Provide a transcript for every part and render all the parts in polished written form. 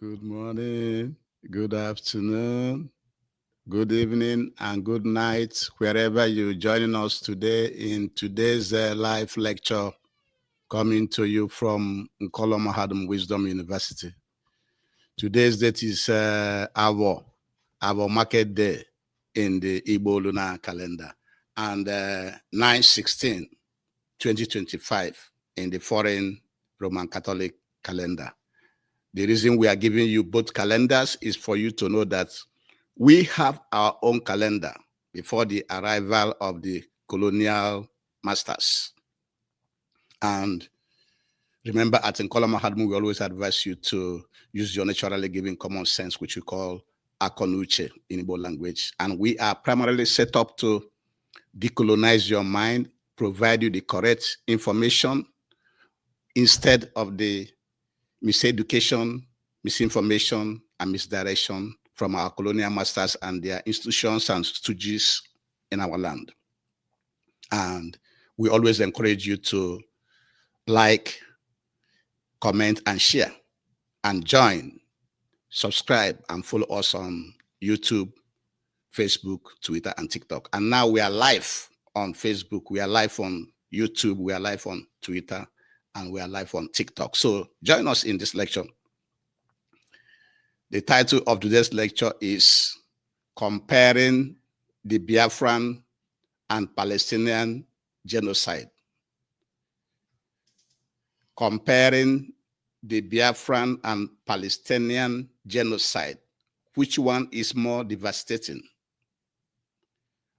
Good morning, good afternoon, good evening, and good night, wherever you're joining us today in today's live lecture coming to you from Nkolo Mahadum Wisdom University. Today's date is our market day in the Igbo lunar calendar and 9/16/2025 in the foreign Roman Catholic calendar. The reason we are giving you both calendars is for you to know that we have our own calendar before the arrival of the colonial masters. And remember, at Nkolo Mahadum, we always advise you to use your naturally given common sense, which we call akonuche in Igbo language. And we are primarily set up to decolonize your mind, provide you the correct information instead of the miseducation, misinformation, and misdirection from our colonial masters and their institutions and stooges in our land. And we always encourage you to like, comment, and share, and join, subscribe, and follow us on YouTube, Facebook, Twitter, and TikTok. And now we are live on Facebook, we are live on YouTube, we are live on Twitter, and we are live on TikTok. So join us in this lecture. The title of today's lecture is Comparing the Biafran and Palestinian Genocide. Comparing the Biafran and Palestinian Genocide. Which one is more devastating?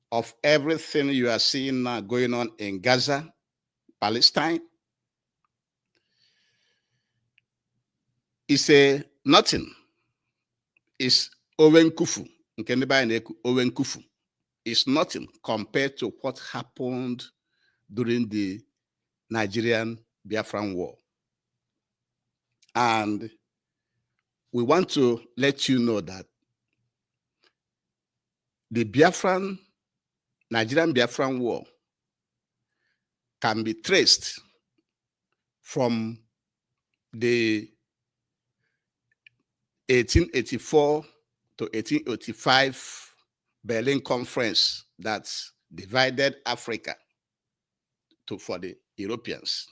Of everything you are seeing now going on in Gaza, Palestine, it's a nothing. It's Owen Kufu. Owen Kufu. It's nothing compared to what happened during the Nigerian Biafran War. And we want to let you know that the Nigerian Biafran War can be traced from the 1884 to 1885 Berlin Conference that divided Africa for the Europeans,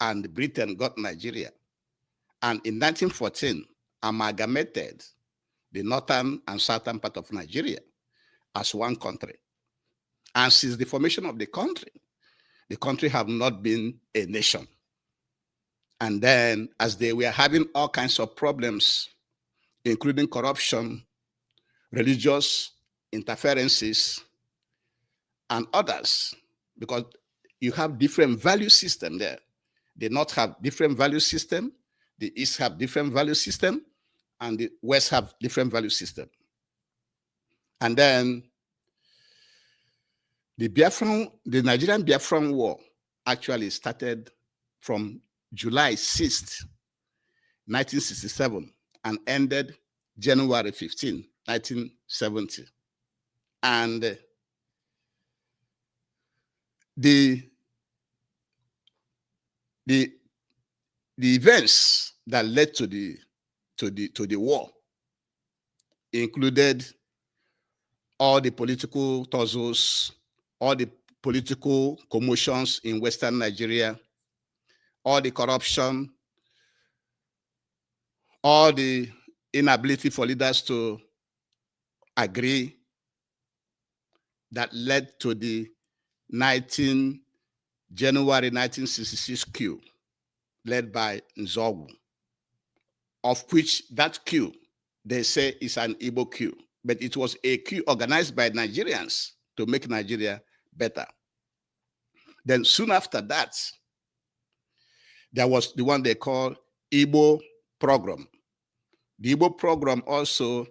and Britain got Nigeria. And in 1914, amalgamated the northern and southern part of Nigeria as one country. And since the formation of the country have not been a nation. And then as they were having all kinds of problems, including corruption, religious interferences, and others, because you have different value system there. The North have different value system, the East have different value system, and the West have different value system. And then the Nigerian Biafran War actually started from July 6th, 1967, and ended January 15, 1970. And the events that led to the war included all the political tussles, all the political commotions in Western Nigeria, all the corruption, all the inability for leaders to agree, that led to the January 1966 coup led by Nzogu, of which that coup, they say, is an Igbo coup, but it was a coup organized by Nigerians to make Nigeria better. Then soon after that, there was the one they call Igbo program. The Igbo program also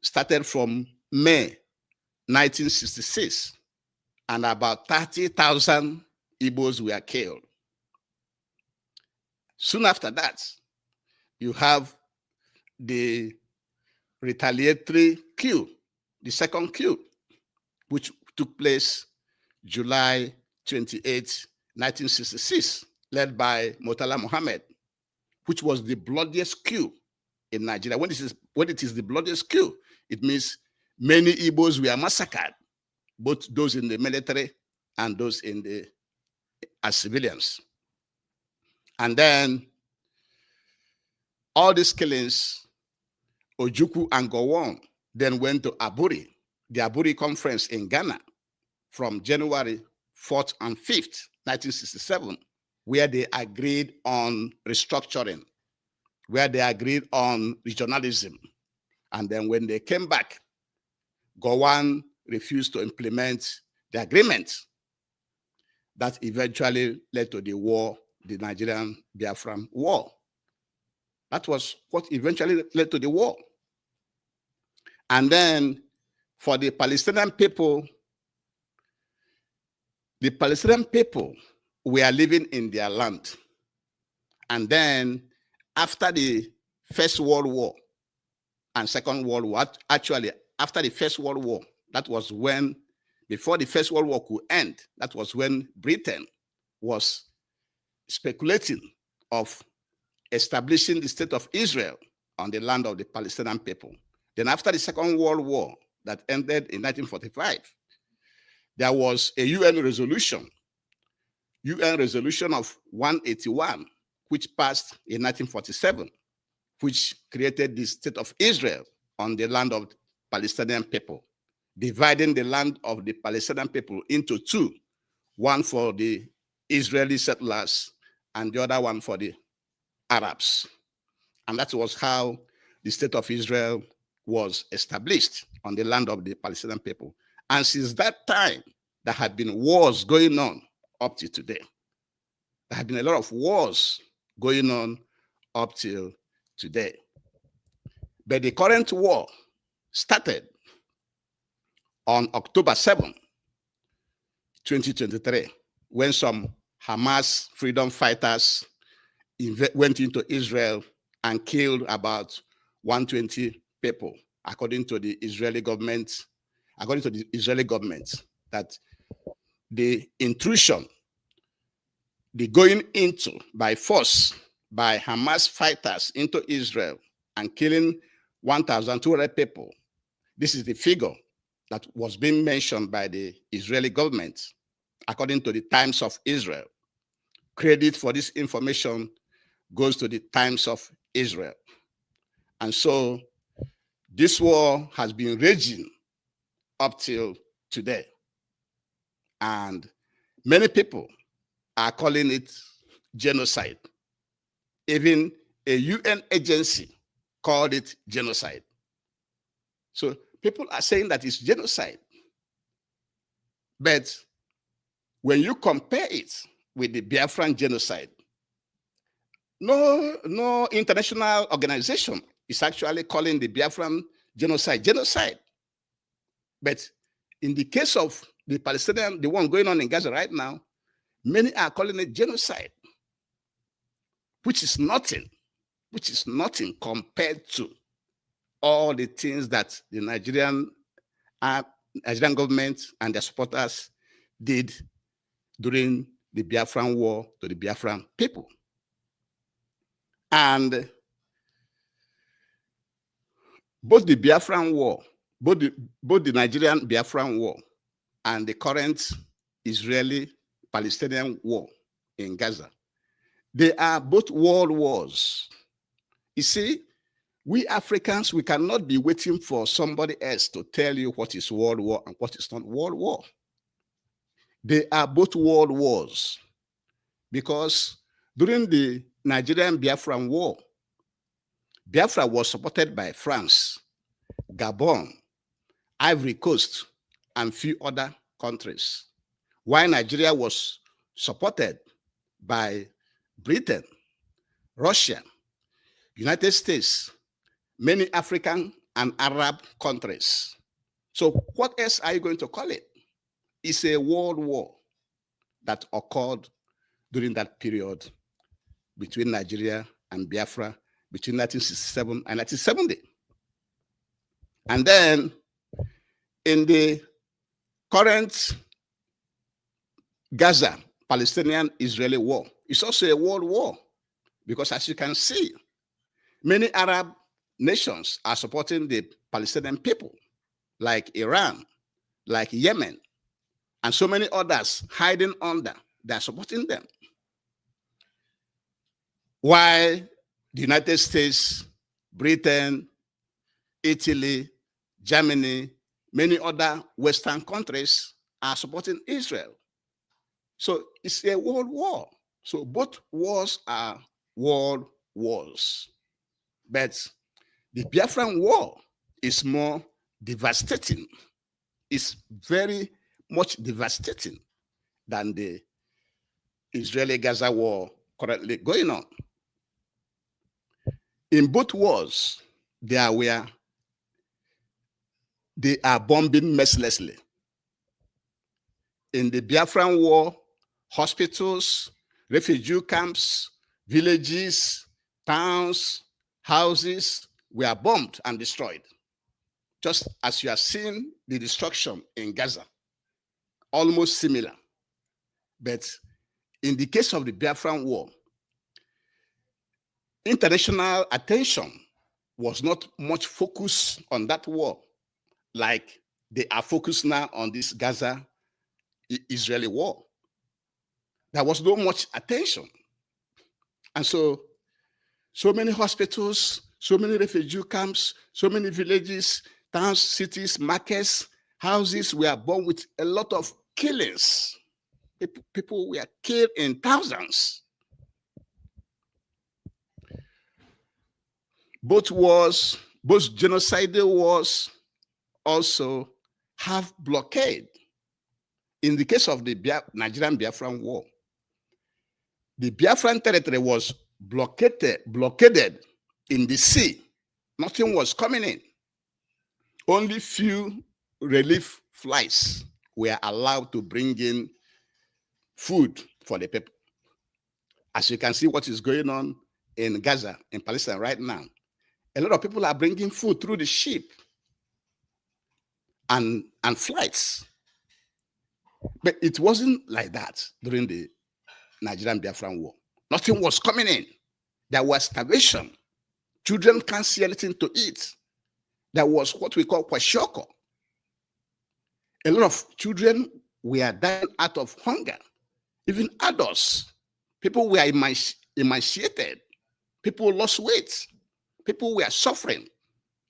started from May 1966, and about 30,000 Igbos were killed. Soon after that, you have the retaliatory coup, the second coup, which took place July 28, 1966, led by Murtala Mohammed, which was the bloodiest coup in Nigeria. When it is the bloodiest coup, it means many Igbos were massacred, both those in the military and those as civilians. And then all these killings, Ojukwu and Gowon then went to Aburi, the Aburi conference in Ghana from January 4th and 5th, 1967, where they agreed on restructuring, where they agreed on regionalism. And then when they came back, Gowon refused to implement the agreement that eventually led to the war, the Nigerian Biafran War. That was what eventually led to the war. And then for the Palestinian people were living in their land. And then after the First World War and Second World War, actually after the First World War, that was when, before the First World War could end, that was when Britain was speculating of establishing the state of Israel on the land of the Palestinian people. Then after the Second World War that ended in 1945, there was a UN resolution of 181, which passed in 1947, which created the state of Israel on the land of Palestinian people, dividing the land of the Palestinian people into two, one for the Israeli settlers and the other one for the Arabs. And that was how the state of Israel was established on the land of the Palestinian people. And since that time, there have been wars going on up to today. There have been a lot of wars going on up till today. But the current war started on October 7, 2023, when some Hamas freedom fighters went into Israel and killed about 120 people, according to the Israeli government. According to the Israeli government, that the intrusion, the going into by force by Hamas fighters into Israel and killing 1,200 people, this is the figure that was being mentioned by the Israeli government, according to the Times of Israel. Credit for this information goes to the Times of Israel. And so this war has been raging up till today. And many people are calling it genocide. Even a UN agency called it genocide. So people are saying that it's genocide. But when you compare it with the Biafran genocide, no international organization is actually calling the Biafran genocide genocide. But in the case of the Palestinian, the one going on in Gaza right now, many are calling it genocide, which is nothing compared to all the things that the Nigerian government and their supporters did during the Biafran war to the Biafran people. And both the Biafran war, both the Nigerian Biafran war and the current Israeli-Palestinian war in Gaza, they are both world wars. You see, we Africans, we cannot be waiting for somebody else to tell you what is world war and what is not world war. They are both world wars, because during the Nigerian Biafran war, Biafra was supported by France, Gabon, Ivory Coast, and few other countries, while Nigeria was supported by Britain, Russia, United States, many African and Arab countries. So what else are you going to call it? It's a world war that occurred during that period between Nigeria and Biafra between 1967 and 1970. And then in the current Gaza-Palestinian-Israeli war, it's also a world war, because as you can see, many Arab nations are supporting the Palestinian people, like Iran, like Yemen, and so many others hiding under. They are supporting them. While the United States, Britain, Italy, Germany, many other Western countries are supporting Israel. So it's a world war. So both wars are world wars. But the Biafran war is more devastating. It's very much devastating than the Israeli-Gaza war currently going on. In both wars, they are bombing mercilessly. In the Biafran war, hospitals, refugee camps, villages, towns, houses were bombed and destroyed. Just as you are seeing the destruction in Gaza, almost similar. But in the case of the Biafran war, international attention was not much focused on that war, like they are focused now on this Gaza-Israeli war. There was not much attention. And so many hospitals, so many refugee camps, so many villages, towns, cities, markets, houses were bombed with a lot of killings. People were killed in thousands. Both wars, both genocidal wars also have blockade. In the case of the Nigerian Biafran war, the Biafran territory was blockaded in the sea. Nothing was coming in. Only few relief flights were allowed to bring in food for the people. As you can see what is going on in Gaza, in Palestine right now, a lot of people are bringing food through the ship and flights. But it wasn't like that during the Nigerian Biafran war. Nothing was coming in. There was starvation. Children can't see anything to eat. There was what we call kwashoko. A lot of children were dying out of hunger. Even adults. People were emaciated. People lost weight. People were suffering.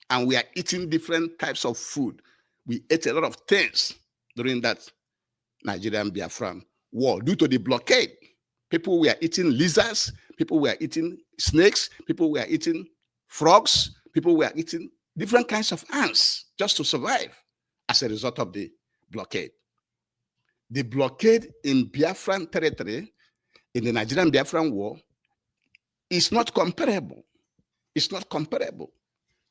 And we are eating different types of food. We ate a lot of things during that Nigerian Biafran war due to the blockade. People were eating lizards. People were eating snakes. People were eating frogs. People were eating different kinds of ants just to survive as a result of the blockade. The blockade in Biafran territory, in the Nigerian Biafran war, is not comparable. It's not comparable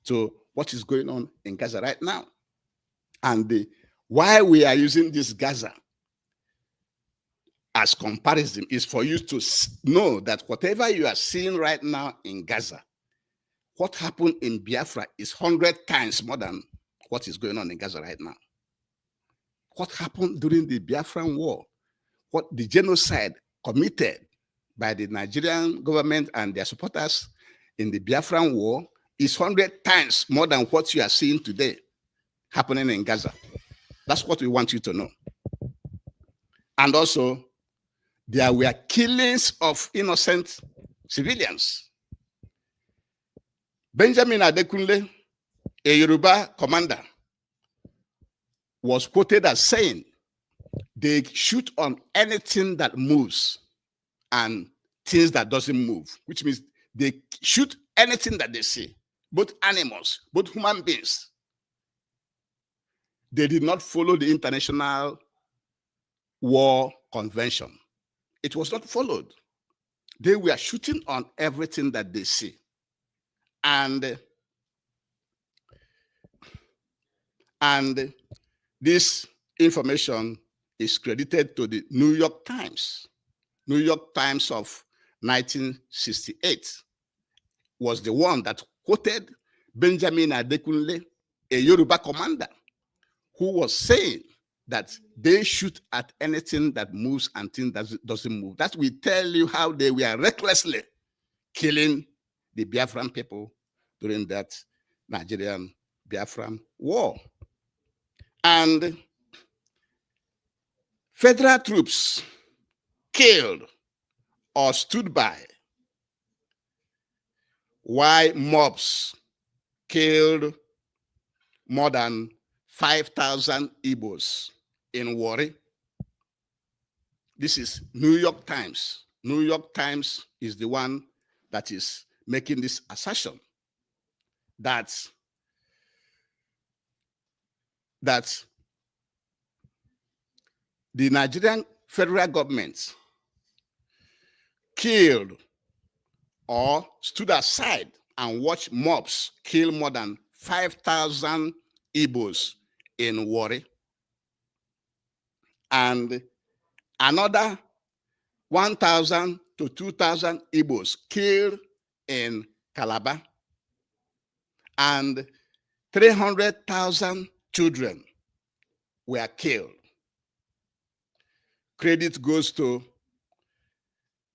to what is going on in Gaza right now. And why we are using this Gaza as comparison is for you to know that whatever you are seeing right now in Gaza, what happened in Biafra is 100 times more than what is going on in Gaza right now. What happened during the Biafran war, what the genocide committed by the Nigerian government and their supporters in the Biafran war is 100 times more than what you are seeing today happening in Gaza. That's what we want you to know. And also, there were killings of innocent civilians. Benjamin Adekunle, a Yoruba commander, was quoted as saying, they shoot on anything that moves and things that doesn't move, which means they shoot anything that they see, both animals, both human beings. They did not follow the International War Convention. It was not followed. They were shooting on everything that they see. And this information is credited to the New York Times. New York Times of 1968 was the one that quoted Benjamin Adekunle, a Yoruba commander, who was saying that they shoot at anything that moves and things that doesn't move. That will tell you how they were recklessly killing the Biafran people during that Nigerian Biafran war. And federal troops killed or stood by while mobs killed more than 5,000 Igbos in Warri. This is New York Times. New York Times is the one that is making this assertion that the Nigerian federal government killed or stood aside and watched mobs kill more than 5,000 Igbos in Warri, and another 1,000 to 2,000 Igbos killed in Calabar, and 300,000 children were killed. Credit goes to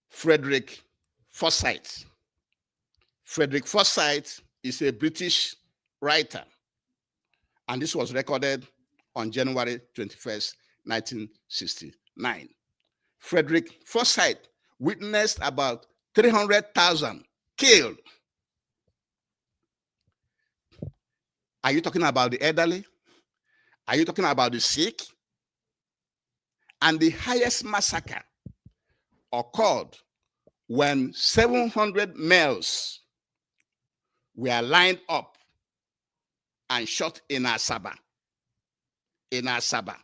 Frederick Forsyth. Frederick Forsyth is a British writer, and this was recorded on January 21st, 1969. Frederick Forsyth witnessed about 300,000 killed. Are you talking about the elderly? Are you talking about the sick? And the highest massacre occurred when 700 males were lined up and shot in Asaba. In Asaba,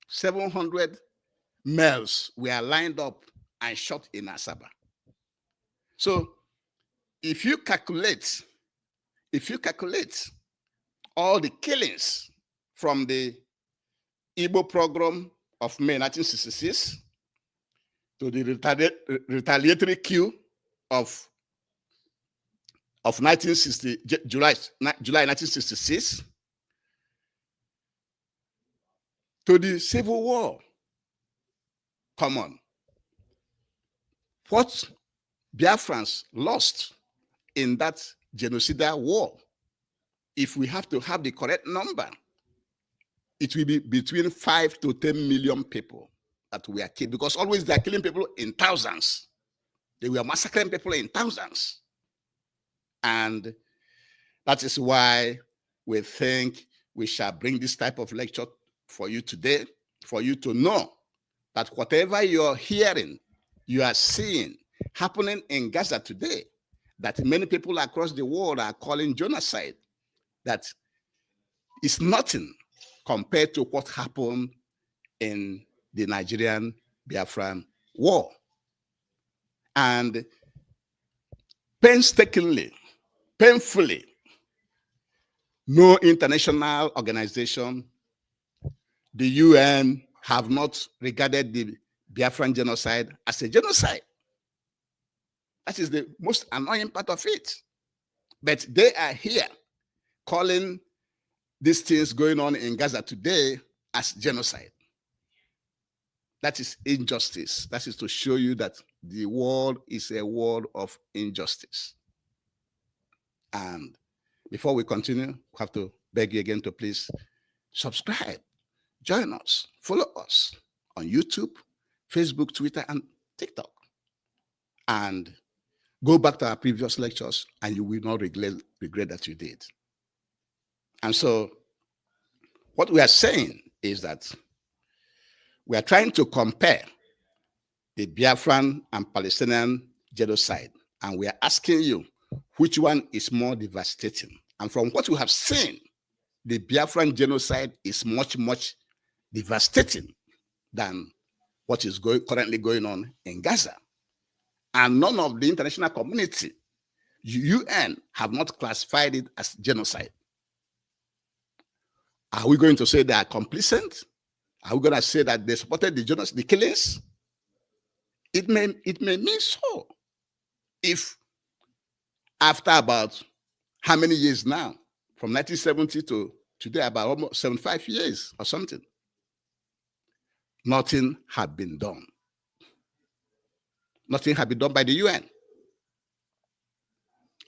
700 males were lined up and shot in Asaba. So if you calculate all the killings from the Igbo program of May 1966 to the retaliatory coup of 1960, July 1966, to the Civil War. Come on. What Biafrans lost in that genocidal war, if we have to have the correct number, it will be between 5 to 10 million people that were killed, because always they are killing people in thousands. They were massacring people in thousands. And that is why we think we shall bring this type of lecture for you today, for you to know that whatever you're hearing, you are seeing happening in Gaza today, that many people across the world are calling genocide, that is nothing compared to what happened in the Nigerian Biafran war. And painstakingly, painfully, no international organization, the UN, have not regarded the Biafran genocide as a genocide. That is the most annoying part of it. But they are here calling these things going on in Gaza today as genocide. That is injustice. That is to show you that the world is a world of injustice. And before we continue, we have to beg you again to please subscribe, join us, follow us on YouTube, Facebook, Twitter, and TikTok. And go back to our previous lectures and you will not regret that you did. And so what we are saying is that we are trying to compare the Biafran and Palestinian genocide, and we are asking you which one is more devastating. And from what we have seen, the Biafran genocide is much, much devastating than what is currently going on in Gaza. And none of the international community, UN, have not classified it as genocide. Are we going to say they are complicit? Are we going to say that they supported the genocide, the killings? It may mean so. If after about how many years now, from 1970 to today, about almost 75 years or something, nothing had been done. Nothing had been done by the UN.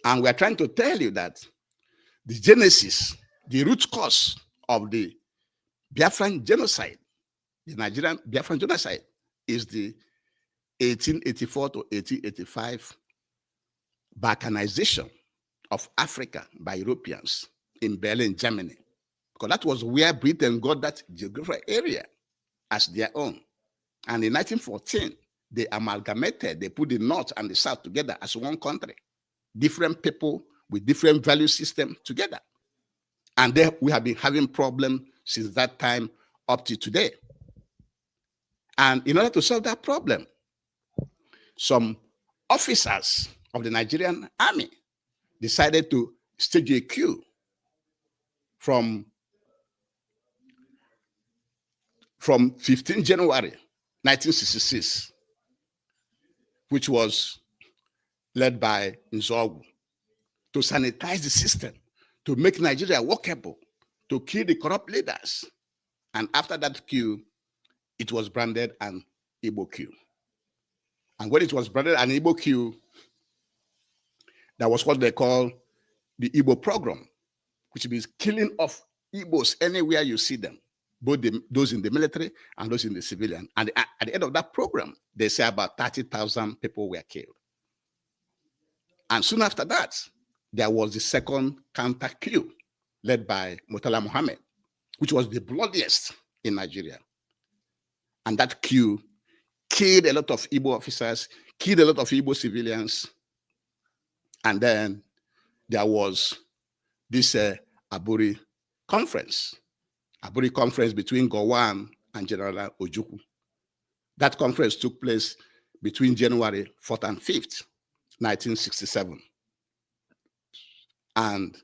And we are trying to tell you that the genesis, the root cause of the Biafran genocide, the Nigerian Biafran genocide, is the 1884 to 1885 balkanization of Africa by Europeans in Berlin, Germany. Because that was where Britain got that geographical area as their own. And in 1914, they amalgamated, they put the North and the South together as one country. Different people with different value system together. And there we have been having problems since that time up to today. And in order to solve that problem, some officers of the Nigerian army decided to stage a coup from 15 January 1966, which was led by Nzogu, to sanitize the system, to make Nigeria workable, to kill the corrupt leaders. And after that coup, it was branded an Igbo coup. And when it was branded an Igbo coup, that was what they call the Igbo program, which means killing off Igbos anywhere you see them, both those in the military and those in the civilian. And at the end of that program, they say about 30,000 people were killed. And soon after that, there was the second counter coup led by Murtala Mohammed, which was the bloodiest in Nigeria. And that coup killed a lot of Igbo officers, killed a lot of Igbo civilians. And then there was this Aburi conference between Gowon and General Ojukwu. That conference took place between January 4th and 5th, 1967. And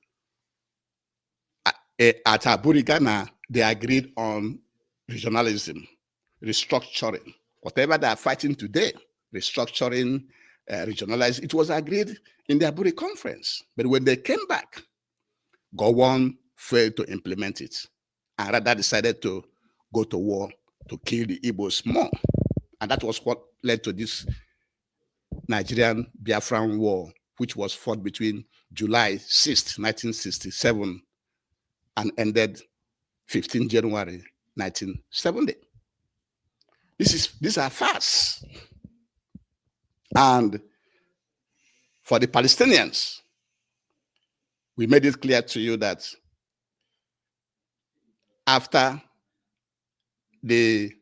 at Aburi, Ghana, they agreed on regionalism, restructuring. Whatever they are fighting today, restructuring, regionalizing, it was agreed in the Aburi conference. But when they came back, Gowon failed to implement it and rather decided to go to war to kill the Igbos more. And that was what led to this Nigerian Biafran War, which was fought between July 6th, 1967 and ended 15 January 1970. These are facts. And for the Palestinians, we made it clear to you that after the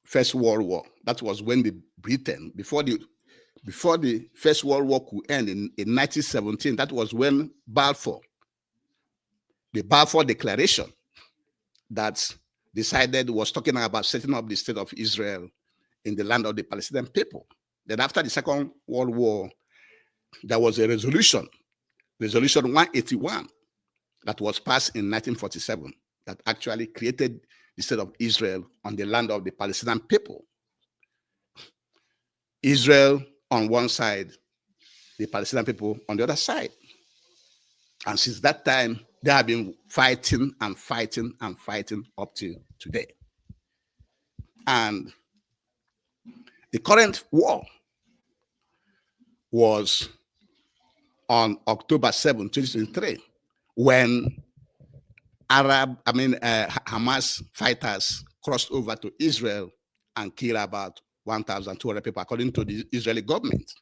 First World War, that was when the Britain, before the First World War could end in 1917, that was when the Balfour Declaration that was talking about setting up the state of Israel in the land of the Palestinian people. Then after the Second World War, there was a resolution 181, that was passed in 1947, that actually created the state of Israel on the land of the Palestinian people. Israel on one side, the Palestinian people on the other side. And since that time, they have been fighting and fighting and fighting up to today. And the current war was on October 7, 2023, when Hamas fighters crossed over to Israel and killed about 1,200 people, according to the Israeli government.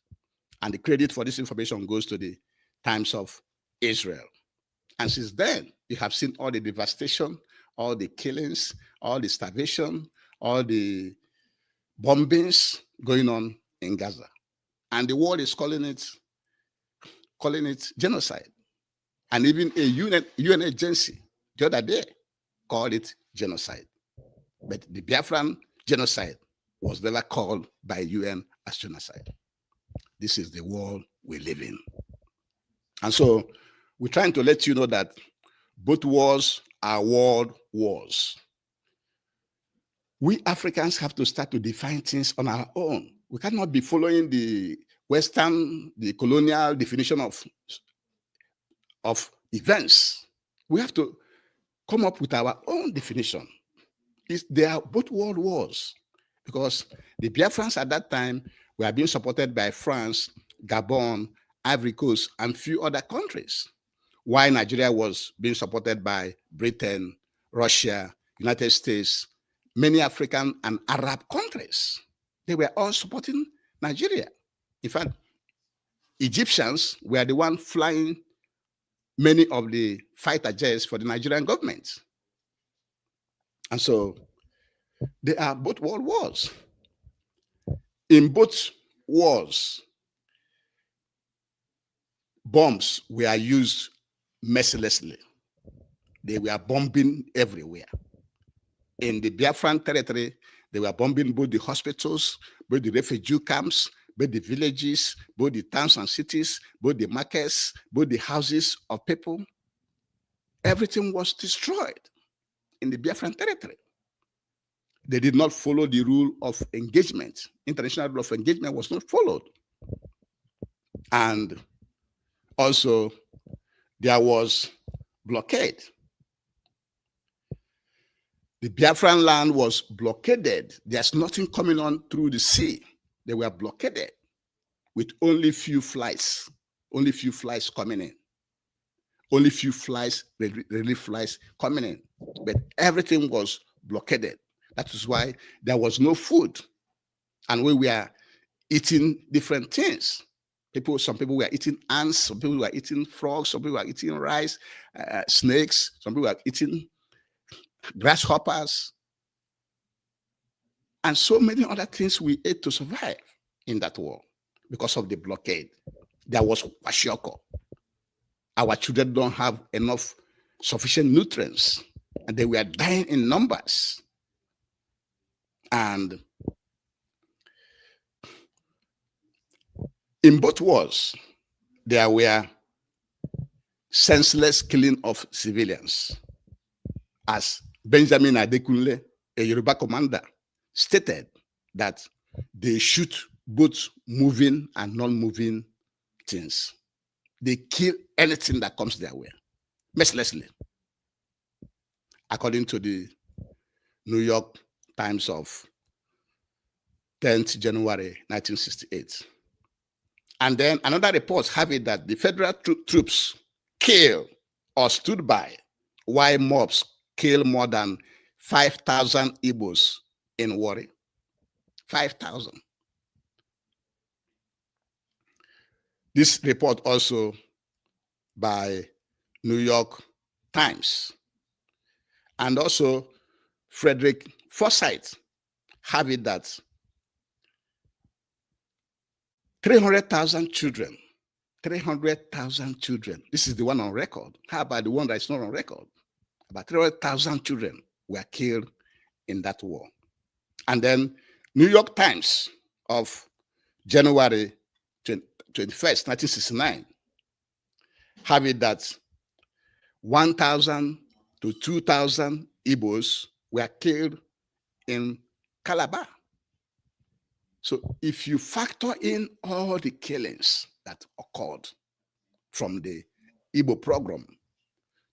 And the credit for this information goes to the Times of Israel. And since then, you have seen all the devastation, all the killings, all the starvation, all the bombings going on in Gaza. And the world is calling it genocide. And even a UN agency the other day called it genocide. But the Biafran genocide was never called by UN as genocide. This is the world we live in. And so we're trying to let you know that both wars are world wars. We Africans have to start to define things on our own. We cannot be following the colonial definition of events. We have to come up with our own definition. They are both world wars, because the Biafrans at that time were being supported by France, Gabon, Ivory Coast, and few other countries. While Nigeria was being supported by Britain, Russia, United States, many African and Arab countries. They were all supporting Nigeria. In fact, Egyptians were the one flying many of the fighter jets for the Nigerian government. And so they are both world wars. In both wars, bombs were used mercilessly. They were bombing everywhere. In the Biafran territory, they were bombing both the hospitals, both the refugee camps, both the villages, both the towns and cities, both the markets, both the houses of people. Everything was destroyed in the Biafran territory. They did not follow the rule of engagement. International rule of engagement was not followed. And also, there was blockade. The Biafran land was blockaded. There's nothing coming on through the sea. They were blockaded with only few flights coming in. Only few relief flights coming in. But everything was blockaded. That is why there was no food. And we were eating different things. Some people were eating ants, some people were eating frogs, some people were eating rice, snakes, some people were eating grasshoppers, and so many other things we ate to survive in that war because of the blockade. There was kwashiorkor. Our children don't have enough sufficient nutrients, and they were dying in numbers. And in both wars, there were senseless killing of civilians. As Benjamin Adekunle, a Yoruba commander, stated that they shoot both moving and non-moving things. They kill anything that comes their way, mercilessly. According to the New York Times of 10th January 1968. And then another report have it that the federal troops killed or stood by while mobs killed more than 5,000 Igbos in Warri. 5,000. This report also by New York Times and also Frederick Forsyth have it that 300,000 children, this is the one on record. How about the one that's not on record? About 300,000 children were killed in that war. And then New York Times of January 21st, 1969, have it that 1,000 to 2,000 Igbos were killed in Calabar. So if you factor in all the killings that occurred from the Igbo program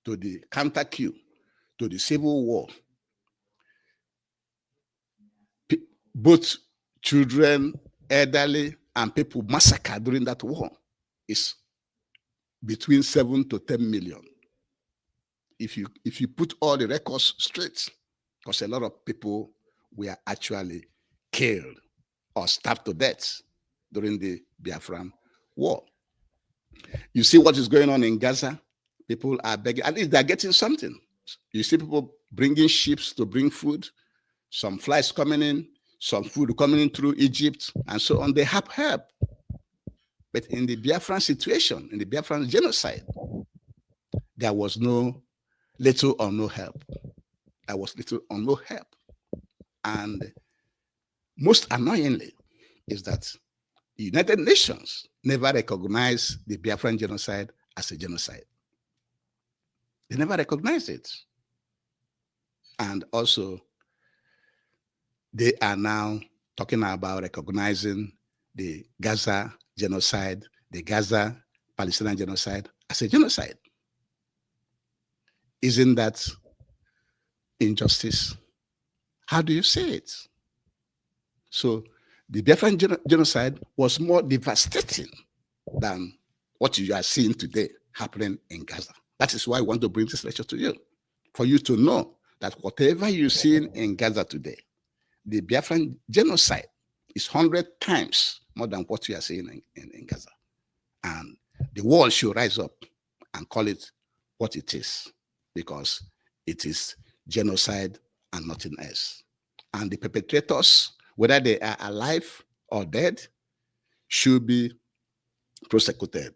to the counter-coup to the Civil War, both children, elderly, and people massacred during that war is between 7 to 10 million. If you put all the records straight, because a lot of people were actually killed or starved to death during the Biafran war. You see what is going on in Gaza? People are begging, at least they're getting something. You see people bringing ships to bring food, some flights coming in, some food coming in through Egypt, and so on. They have help. But in the Biafran situation, in the Biafran genocide, there was little or no help. There was little or no help. And most annoyingly is that the United Nations never recognized the Biafran genocide as a genocide. They never recognized it. And also, they are now talking about recognizing the Gaza genocide, the Gaza-Palestinian genocide as a genocide. Isn't that injustice? How do you say it? So the Biafran genocide was more devastating than what you are seeing today happening in Gaza. That is why I want to bring this lecture to you, for you to know that whatever you're seeing in Gaza today, the Biafran genocide is 100 times more than what you are seeing in Gaza. And the world should rise up and call it what it is, because it is genocide and nothing else. And the perpetrators, whether they are alive or dead, should be prosecuted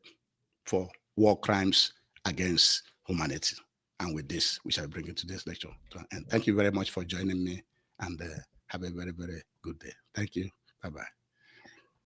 for war crimes against humanity. And with this, we shall bring you to this lecture. And thank you very much for joining me, and have a very, very good day. Thank you. Bye-bye.